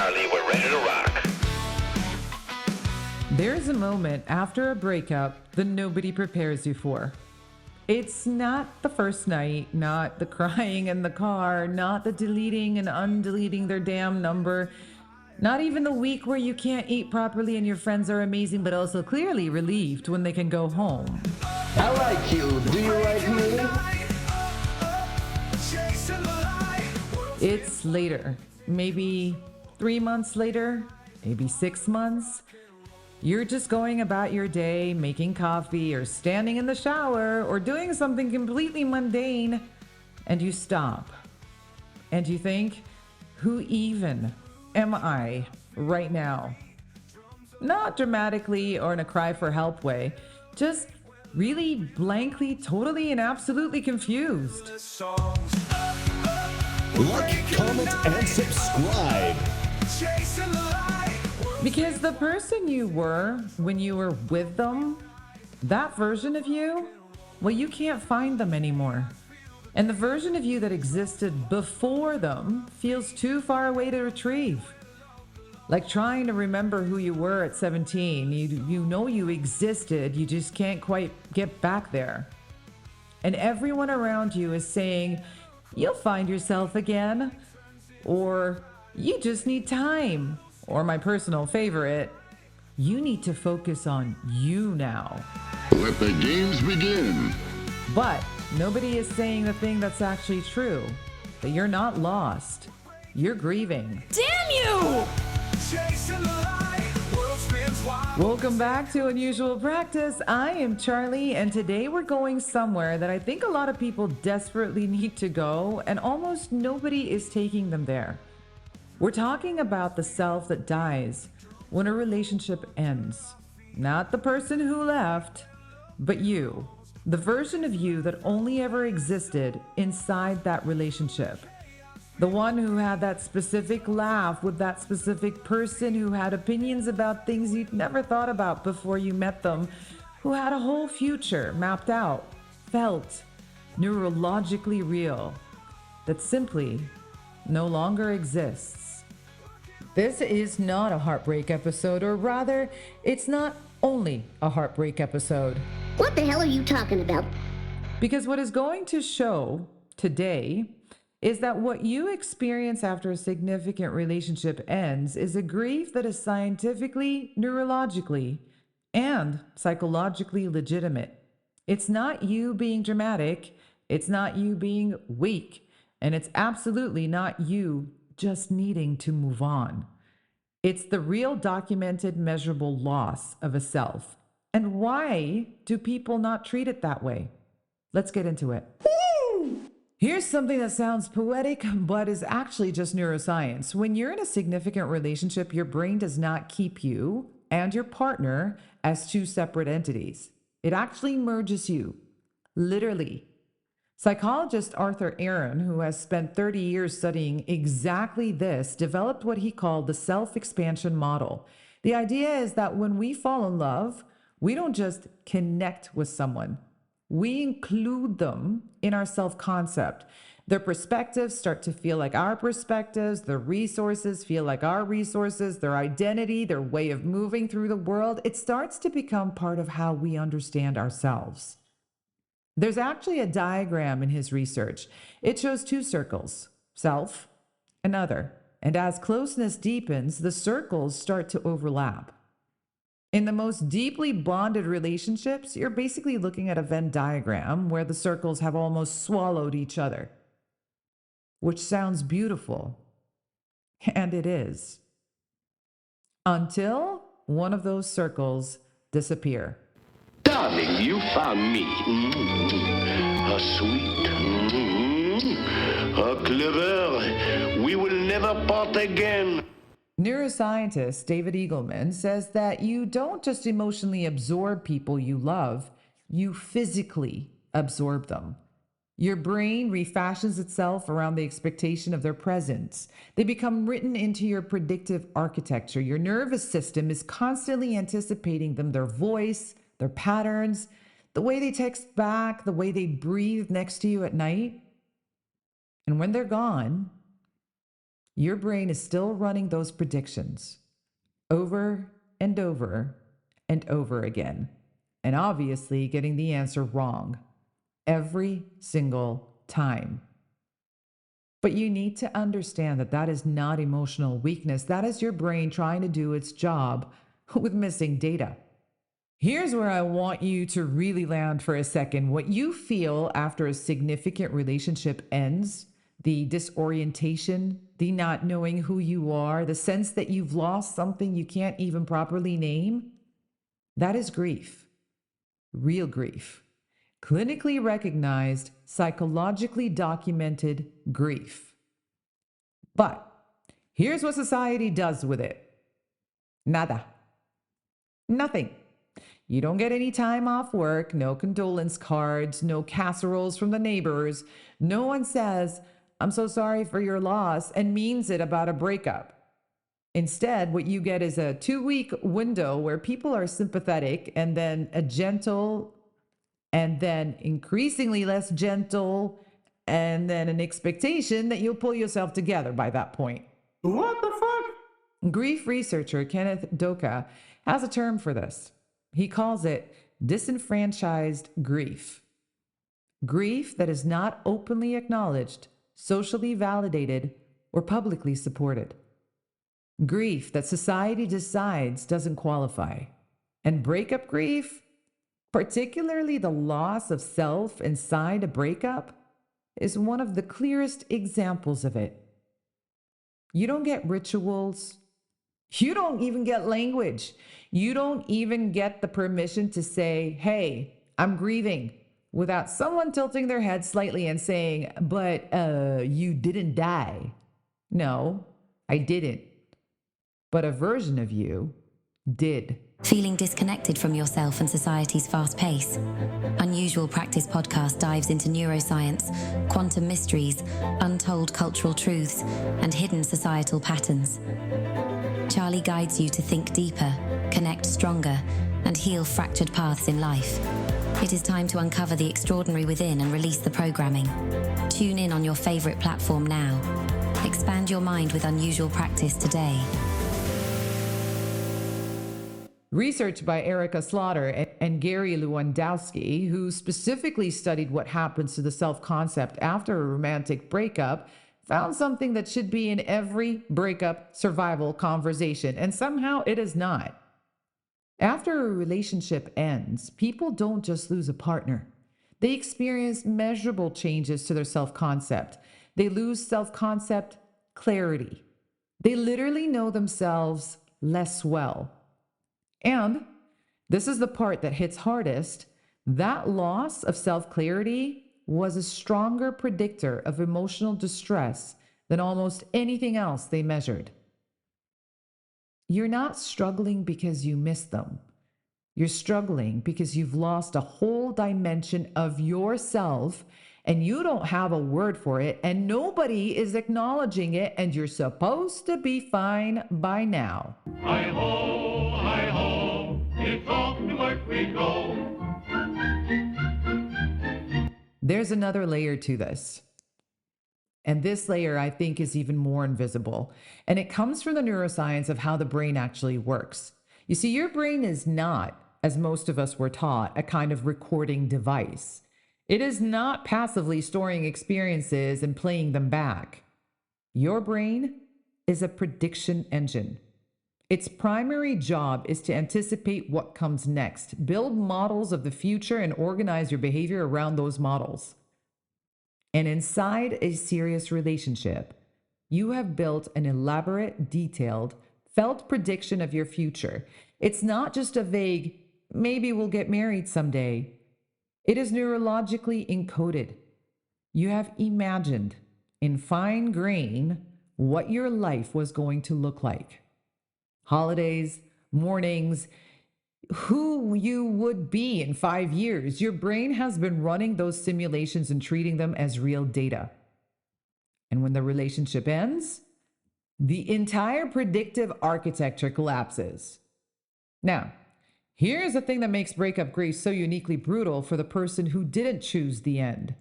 Charlie. We're ready to rock. There's a moment after a breakup that nobody prepares you for. It's not the first night, not the crying in the car, not the deleting and undeleting their damn number, not even the week where you can't eat properly and your friends are amazing but also clearly relieved when they can go home. I like you. Do you like me? It's later, maybe 3 months later, maybe 6 months. You're just going about your day, making coffee or standing in the shower or doing something completely mundane, and you stop. And you think, who even am I right now? Not dramatically or in a cry for help way, just really blankly, totally and absolutely confused. Like, comment, and subscribe. Because the person you were when you were with them, that version of you, well, you can't find them anymore. And the version of you that existed before them feels too far away to retrieve. Like trying to remember who you were at 17. You know you existed, you just can't quite get back there. And everyone around you is saying, you'll find yourself again. Or you just need time. Or my personal favorite, you need to focus on you now. Let the games begin. But nobody is saying the thing that's actually true, that you're not lost. You're grieving. Damn you! Welcome back to Unusual Practice. I am Charlie, and today we're going somewhere that I think a lot of people desperately need to go, and almost nobody is taking them there. We're talking about the self that dies when a relationship ends. Not the person who left, but you. The version of you that only ever existed inside that relationship. The one who had that specific laugh with that specific person, who had opinions about things you'd never thought about before you met them, who had a whole future mapped out, felt neurologically real, that simply no longer exists. This is not a heartbreak episode, or rather, it's not only a heartbreak episode. What the hell are you talking about? Because what is going to show today is that what you experience after a significant relationship ends is a grief that is scientifically, neurologically, and psychologically legitimate. It's not you being dramatic, it's not you being weak, and it's absolutely not you just needing to move on. It's the real documented, measurable loss of a self. And why do people not treat it that way? Let's get into it. Here's something that sounds poetic, but is actually just neuroscience. When you're in a significant relationship, your brain does not keep you and your partner as two separate entities. It actually merges you, literally. Psychologist Arthur Aaron, who has spent 30 years studying exactly this, developed what he called the self-expansion model. The idea is that when we fall in love, we don't just connect with someone. We include them in our self-concept. Their perspectives start to feel like our perspectives. Their resources feel like our resources. Their identity, their way of moving through the world, it starts to become part of how we understand ourselves. There's actually a diagram in his research. It shows two circles, self and other. And as closeness deepens, the circles start to overlap. In the most deeply bonded relationships, you're basically looking at a Venn diagram where the circles have almost swallowed each other, which sounds beautiful, and it is, until one of those circles disappear. Darling, you found me. A sweet, a clever. We will never part again. Neuroscientist David Eagleman says that you don't just emotionally absorb people you love, you physically absorb them. Your brain refashions itself around the expectation of their presence. They become written into your predictive architecture. Your nervous system is constantly anticipating them, their voice, their patterns, the way they text back, the way they breathe next to you at night. And when they're gone, Your brain is still running those predictions over and over and over again, and obviously getting the answer wrong every single time. But you need to understand that that is not emotional weakness. That is your brain trying to do its job with missing data. Here's where I want you to really land for a second. What you feel after a significant relationship ends, the disorientation, the not knowing who you are, the sense that you've lost something you can't even properly name, that is grief. Real grief. Clinically recognized, psychologically documented grief. But here's what society does with it. Nada. Nothing. You don't get any time off work, no condolence cards, no casseroles from the neighbors. No one says, "I'm so sorry for your loss," and means it about a breakup. Instead, what you get is a 2-week window where people are sympathetic, and then a gentle, and then increasingly less gentle, and then an expectation that you'll pull yourself together by that point. What the fuck? Grief researcher Kenneth Doka has a term for this. He calls it disenfranchised grief. Grief that is not openly acknowledged, socially validated, or publicly supported. Grief that society decides doesn't qualify. And breakup grief, particularly the loss of self inside a breakup, is one of the clearest examples of it. You don't get rituals. You don't even get language. You don't even get the permission to say, "Hey, I'm grieving," without someone tilting their head slightly and saying, "But you didn't die." No, I didn't. But a version of you did. Feeling disconnected from yourself and society's fast pace? Unusual Practice podcast dives into neuroscience, quantum mysteries, untold cultural truths, and hidden societal patterns. Charlie guides you to think deeper, connect stronger, and heal fractured paths in life. It is time to uncover the extraordinary within and release the programming. Tune in on your favorite platform now. Expand your mind with Unusual Practice today. Research by Erica Slaughter and Gary Lewandowski, who specifically studied what happens to the self-concept after a romantic breakup, found something that should be in every breakup survival conversation, and somehow it is not. After a relationship ends, people don't just lose a partner. They experience measurable changes to their self-concept. They lose self-concept clarity. They literally know themselves less well. And this is the part that hits hardest. That loss of self-clarity was a stronger predictor of emotional distress than almost anything else they measured. You're not struggling because you miss them. You're struggling because you've lost a whole dimension of yourself, and you don't have a word for it, and nobody is acknowledging it, and you're supposed to be fine by now. Hi-ho, it's off to work we go. There's another layer to this. And this layer, I think, is even more invisible. And it comes from the neuroscience of how the brain actually works. You see, your brain is not, as most of us were taught, a kind of recording device. It is not passively storing experiences and playing them back. Your brain is a prediction engine. Its primary job is to anticipate what comes next, build models of the future, and organize your behavior around those models. And inside a serious relationship, you have built an elaborate, detailed, felt prediction of your future. It's not just a vague, "maybe we'll get married someday." It is neurologically encoded. You have imagined in fine grain what your life was going to look like. Holidays, mornings, who you would be in 5 years. Your brain has been running those simulations and treating them as real data. And when the relationship ends, the entire predictive architecture collapses. Now, here's the thing that makes breakup grief so uniquely brutal for the person who didn't choose the end.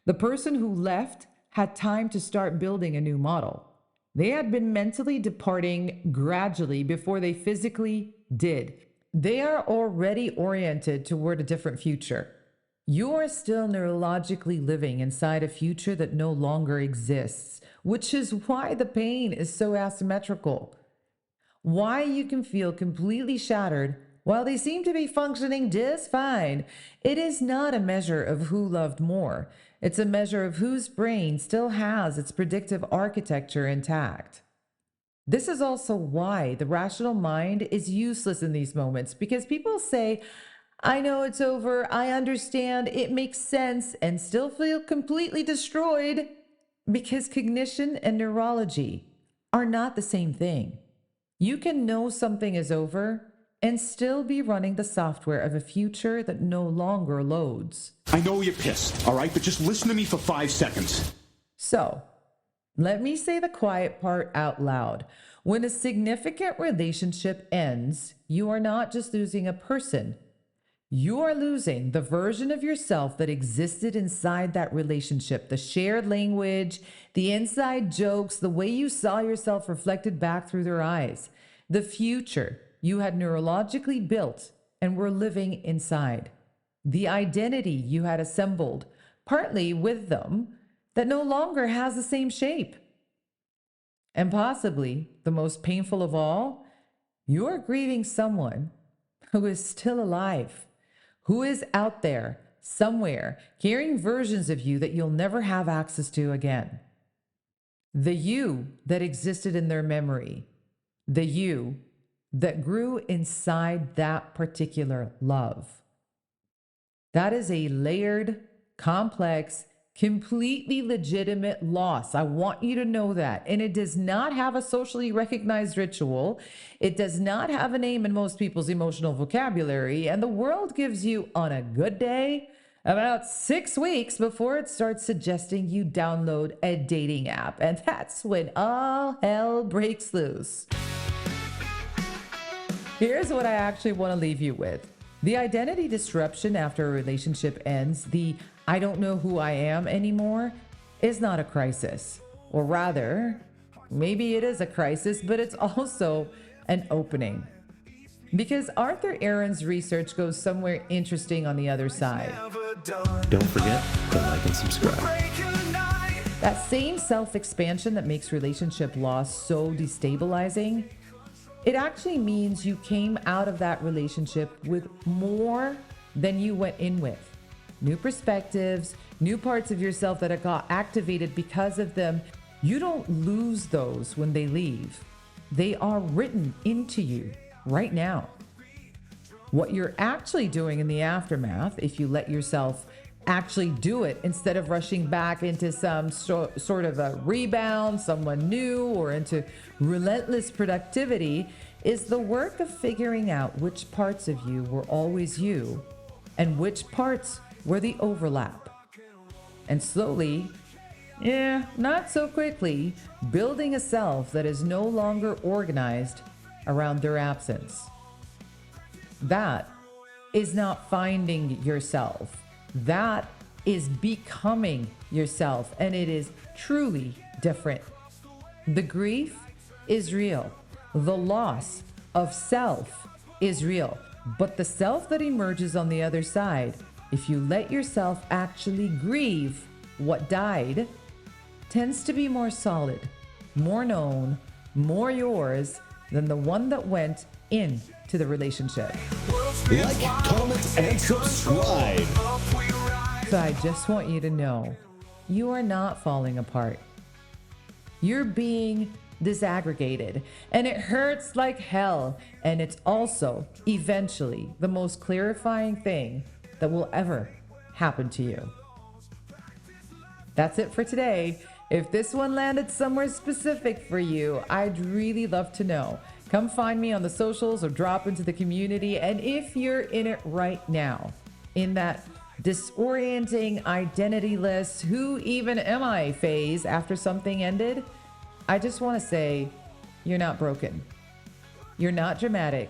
The person who left had time to start building a new model. They had been mentally departing gradually before they physically did. They are already oriented toward a different future. You are still neurologically living inside a future that no longer exists, which is why the pain is so asymmetrical. Why you can feel completely shattered while they seem to be functioning just fine. It is not a measure of who loved more. It's a measure of whose brain still has its predictive architecture intact. This is also why the rational mind is useless in these moments, because people say, I know it's over, I understand, it makes sense, and still feel completely destroyed, because cognition and neurology are not the same thing. You can know something is over and still be running the software of a future that no longer loads. I know you're pissed, all right? But just listen to me for 5 seconds. So, let me say the quiet part out loud. When a significant relationship ends, you are not just losing a person. You are losing the version of yourself that existed inside that relationship, the shared language, the inside jokes, the way you saw yourself reflected back through their eyes, the future you had neurologically built and were living inside, the identity you had assembled, partly with them, that no longer has the same shape. And possibly the most painful of all, you're grieving someone who is still alive, who is out there somewhere carrying versions of you that you'll never have access to again. The you that existed in their memory, the you that grew inside that particular love. That is a layered, complex, completely legitimate loss. I want you to know that. And it does not have a socially recognized ritual. It does not have a name in most people's emotional vocabulary. And the world gives you, on a good day, about 6 weeks before it starts suggesting you download a dating app. And that's when all hell breaks loose. Here's what I actually want to leave you with. The identity disruption after a relationship ends, the I don't know who I am anymore, is not a crisis. Or rather, maybe it is a crisis, but it's also an opening. Because Arthur Aaron's research goes somewhere interesting on the other side. Don't forget to like and subscribe. That same self-expansion that makes relationship loss so destabilizing, it actually means you came out of that relationship with more than you went in with. New perspectives, new parts of yourself that got activated because of them. You don't lose those when they leave. They are written into you right now. What you're actually doing in the aftermath, if you let yourself actually do it instead of rushing back into some sort of a rebound, someone new, or into relentless productivity, is the work of figuring out which parts of you were always you and which parts were the overlap. And slowly, not so quickly, building a self that is no longer organized around their absence. That is not finding yourself. That is becoming yourself, and it is truly different. The grief is real. The loss of self is real. But the self that emerges on the other side, if you let yourself actually grieve what died, tends to be more solid, more known, more yours than the one that went into the relationship. Like, comment, and subscribe. So I just want you to know, you are not falling apart. You're being disaggregated, and it hurts like hell. And it's also eventually the most clarifying thing that will ever happen to you. That's it for today. If this one landed somewhere specific for you, I'd really love to know. Come find me on the socials or drop into the community. And if you're in it right now, in that disorienting, identityless, who even am I phase after something ended, I just want to say, you're not broken. You're not dramatic.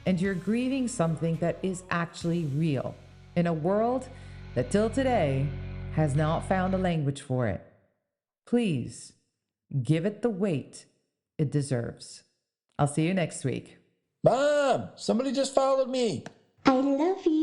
And you're grieving something that is actually real in a world that till today has not found a language for it. Please Give it the weight it deserves. I'll see you next week. Mom, somebody just followed me. I love you.